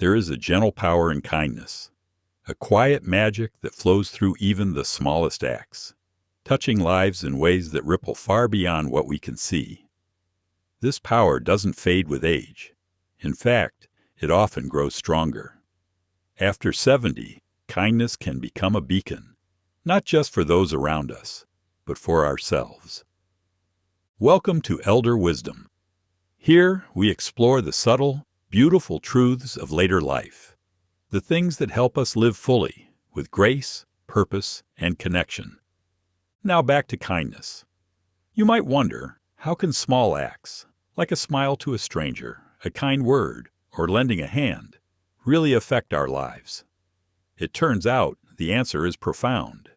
there is a gentle power in kindness, a quiet magic that flows through even the smallest acts, touching lives in ways that ripple far beyond what we can see. This power doesn't fade with age. In fact, it often grows stronger. After 70, kindness can become a beacon, not just for those around us, but for ourselves. Welcome to Elder Wisdom. Here we explore the subtle, beautiful truths of later life, the things that help us live fully, with grace, purpose, and connection. Now back to kindness. You might wonder, how can small acts, like a smile to a stranger, a kind word, or lending a hand, really affect our lives? It turns out the answer is profound.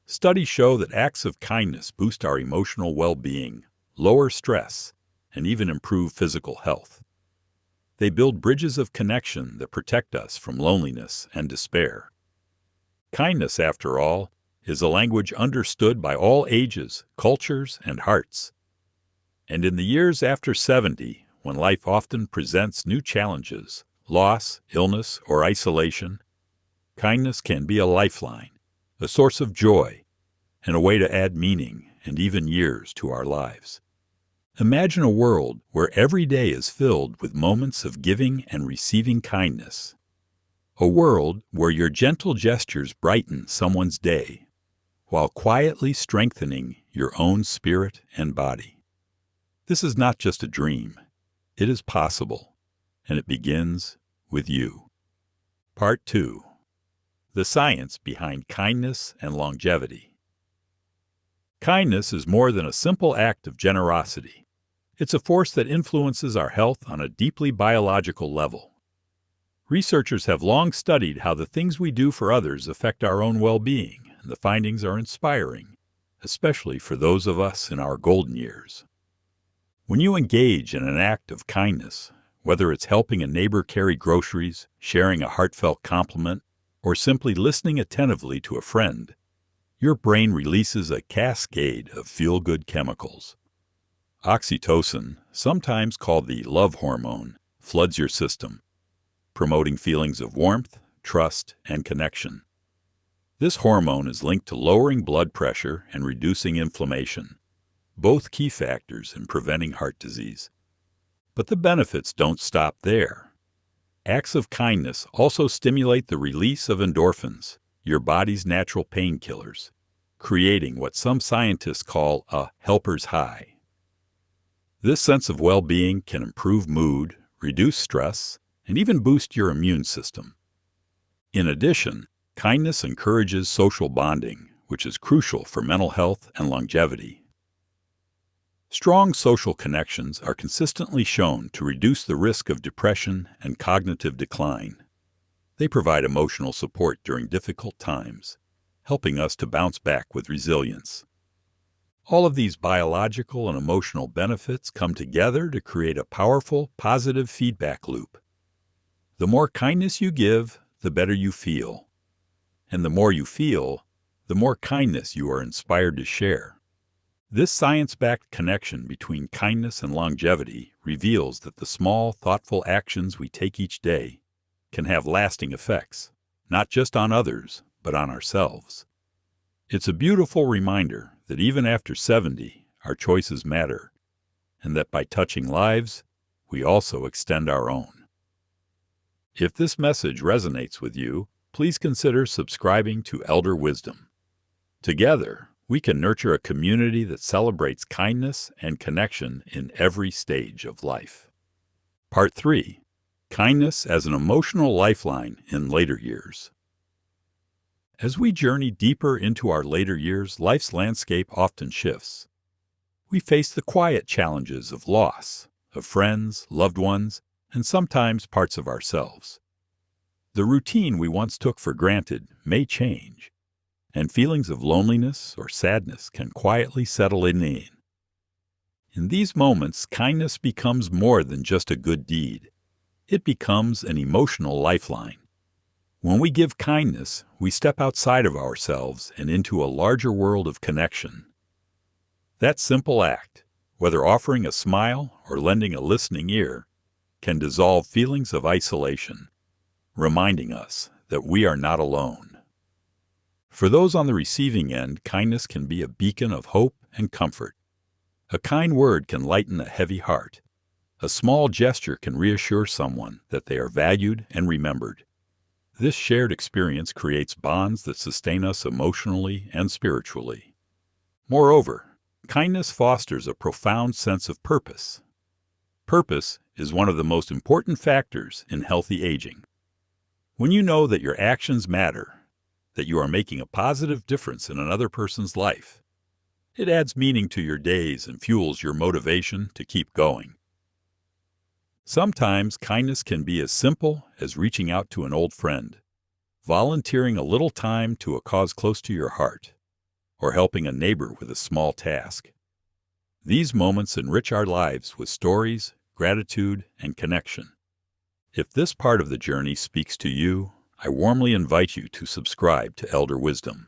Studies show that acts of kindness boost our emotional well-being, lower stress, and even improve physical health. They build bridges of connection that protect us from loneliness and despair. Kindness, after all, is a language understood by all ages, cultures, and hearts. And in the years after 70, when life often presents new challenges, loss, illness, or isolation, kindness can be a lifeline, a source of joy, and a way to add meaning and even years to our lives. Imagine a world where every day is filled with moments of giving and receiving kindness. A world where your gentle gestures brighten someone's day, while quietly strengthening your own spirit and body. This is not just a dream. It is possible, and it begins with you. Part 2. The science behind kindness and longevity. Kindness is more than a simple act of generosity. It's a force that influences our health on a deeply biological level. Researchers have long studied how the things we do for others affect our own well-being, and the findings are inspiring, especially for those of us in our golden years. When you engage in an act of kindness, whether it's helping a neighbor carry groceries, sharing a heartfelt compliment, or simply listening attentively to a friend, your brain releases a cascade of feel-good chemicals. Oxytocin, sometimes called the love hormone, floods your system, promoting feelings of warmth, trust, and connection. This hormone is linked to lowering blood pressure and reducing inflammation, both key factors in preventing heart disease. But the benefits don't stop there. Acts of kindness also stimulate the release of endorphins, your body's natural painkillers, creating what some scientists call a helper's high. This sense of well-being can improve mood, reduce stress, and even boost your immune system. In addition, kindness encourages social bonding, which is crucial for mental health and longevity. Strong social connections are consistently shown to reduce the risk of depression and cognitive decline. They provide emotional support during difficult times, helping us to bounce back with resilience. All of these biological and emotional benefits come together to create a powerful, positive feedback loop. The more kindness you give, the better you feel. And the more you feel, the more kindness you are inspired to share. This science-backed connection between kindness and longevity reveals that the small, thoughtful actions we take each day can have lasting effects, not just on others, but on ourselves. It's a beautiful reminder that even after 70, our choices matter, and that by touching lives, we also extend our own. If this message resonates with you, please consider subscribing to Elder Wisdom. Together, we can nurture a community that celebrates kindness and connection in every stage of life. Part 3. Kindness as an emotional lifeline in later years. As we journey deeper into our later years, life's landscape often shifts. We face the quiet challenges of loss, of friends, loved ones, and sometimes parts of ourselves. The routine we once took for granted may change, and feelings of loneliness or sadness can quietly settle in. In these moments, kindness becomes more than just a good deed. It becomes an emotional lifeline. When we give kindness, we step outside of ourselves and into a larger world of connection. That simple act, whether offering a smile or lending a listening ear, can dissolve feelings of isolation reminding us that we are not alone. For those on the receiving end, kindness can be a beacon of hope and comfort. A kind word can lighten a heavy heart. A small gesture can reassure someone that they are valued and remembered. This shared experience creates bonds that sustain us emotionally and spiritually. Moreover, kindness fosters a profound sense of purpose. Purpose is one of the most important factors in healthy aging. When you know that your actions matter, that you are making a positive difference in another person's life, it adds meaning to your days and fuels your motivation to keep going. Sometimes kindness can be as simple as reaching out to an old friend, volunteering a little time to a cause close to your heart, or helping a neighbor with a small task. These moments enrich our lives with stories, gratitude, and connection. If this part of the journey speaks to you, I warmly invite you to subscribe to Elder Wisdom.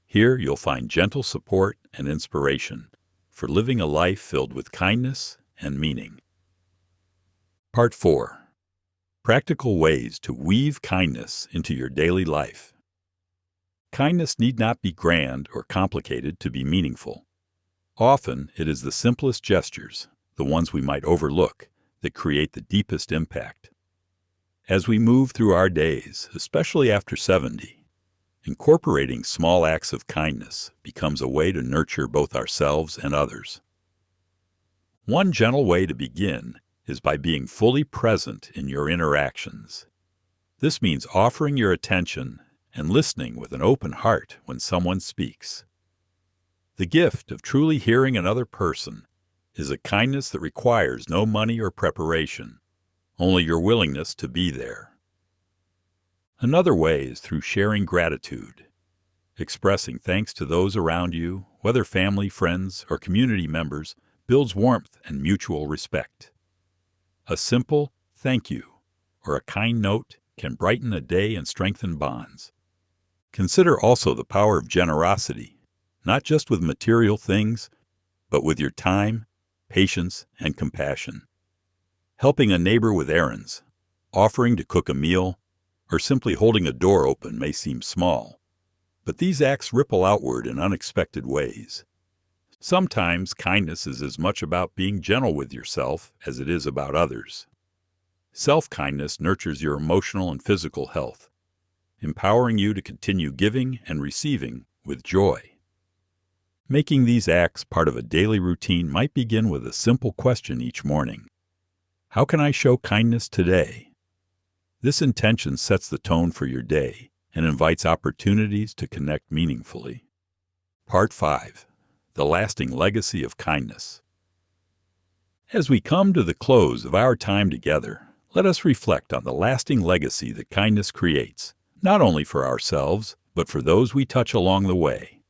Here you'll find gentle support and inspiration for living a life filled with kindness and meaning. Part 4. Practical ways to weave kindness into your daily life. Kindness need not be grand or complicated to be meaningful. Often it is the simplest gestures, the ones we might overlook, that create the deepest impact. As we move through our days, especially after 70, incorporating small acts of kindness becomes a way to nurture both ourselves and others. One gentle way to begin is by being fully present in your interactions. This means offering your attention and listening with an open heart when someone speaks. The gift of truly hearing another person is a kindness that requires no money or preparation, only your willingness to be there. Another way is through sharing gratitude. Expressing thanks to those around you, whether family, friends, or community members, builds warmth and mutual respect. A simple thank you or a kind note can brighten a day and strengthen bonds. Consider also the power of generosity, not just with material things, but with your time, patience, and compassion. Helping a neighbor with errands, offering to cook a meal, or simply holding a door open may seem small, but these acts ripple outward in unexpected ways. Sometimes kindness is as much about being gentle with yourself as it is about others. Self-kindness nurtures your emotional and physical health, empowering you to continue giving and receiving with joy. Making these acts part of a daily routine might begin with a simple question each morning. How can I show kindness today? This intention sets the tone for your day and invites opportunities to connect meaningfully. Part 5. The lasting legacy of kindness. As we come to the close of our time together, let us reflect on the lasting legacy that kindness creates, not only for ourselves, but for those we touch along the way.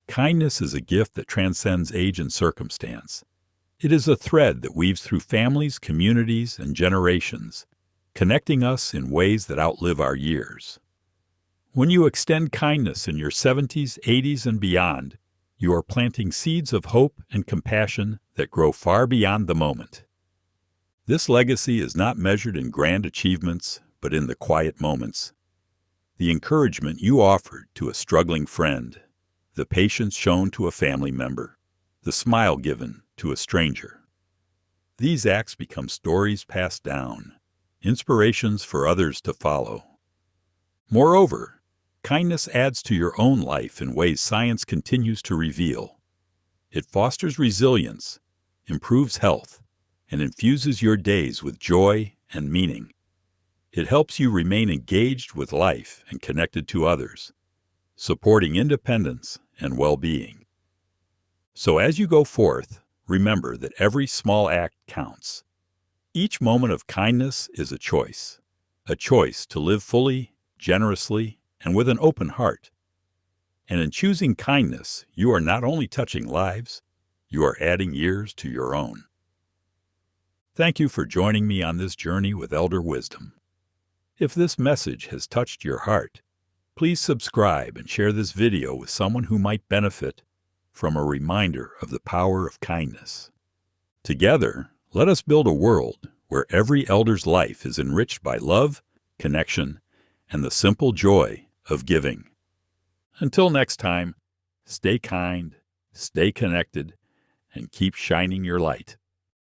Kindness is a gift that transcends age and circumstance. It is a thread that weaves through families, communities, and generations, connecting us in ways that outlive our years. When you extend kindness in your 70s, 80s, and beyond, you are planting seeds of hope and compassion that grow far beyond the moment. This legacy is not measured in grand achievements, but in the quiet moments. The encouragement you offered to a struggling friend, the patience shown to a family member, the smile given to a stranger. These acts become stories passed down, inspirations for others to follow. Moreover, kindness adds to your own life in ways science continues to reveal. It fosters resilience, improves health, and infuses your days with joy and meaning. It helps you remain engaged with life and connected to others, supporting independence and well-being. So as you go forth, remember that every small act counts. Each moment of kindness is a choice to live fully, generously, and with an open heart. And in choosing kindness, you are not only touching lives, you are adding years to your own. Thank you for joining me on this journey with Elder Wisdom. If this message has touched your heart, please subscribe and share this video with someone who might benefit from a reminder of the power of kindness. Together, let us build a world where every elder's life is enriched by love, connection, and the simple joy of giving. Until next time, stay kind, stay connected, and keep shining your light.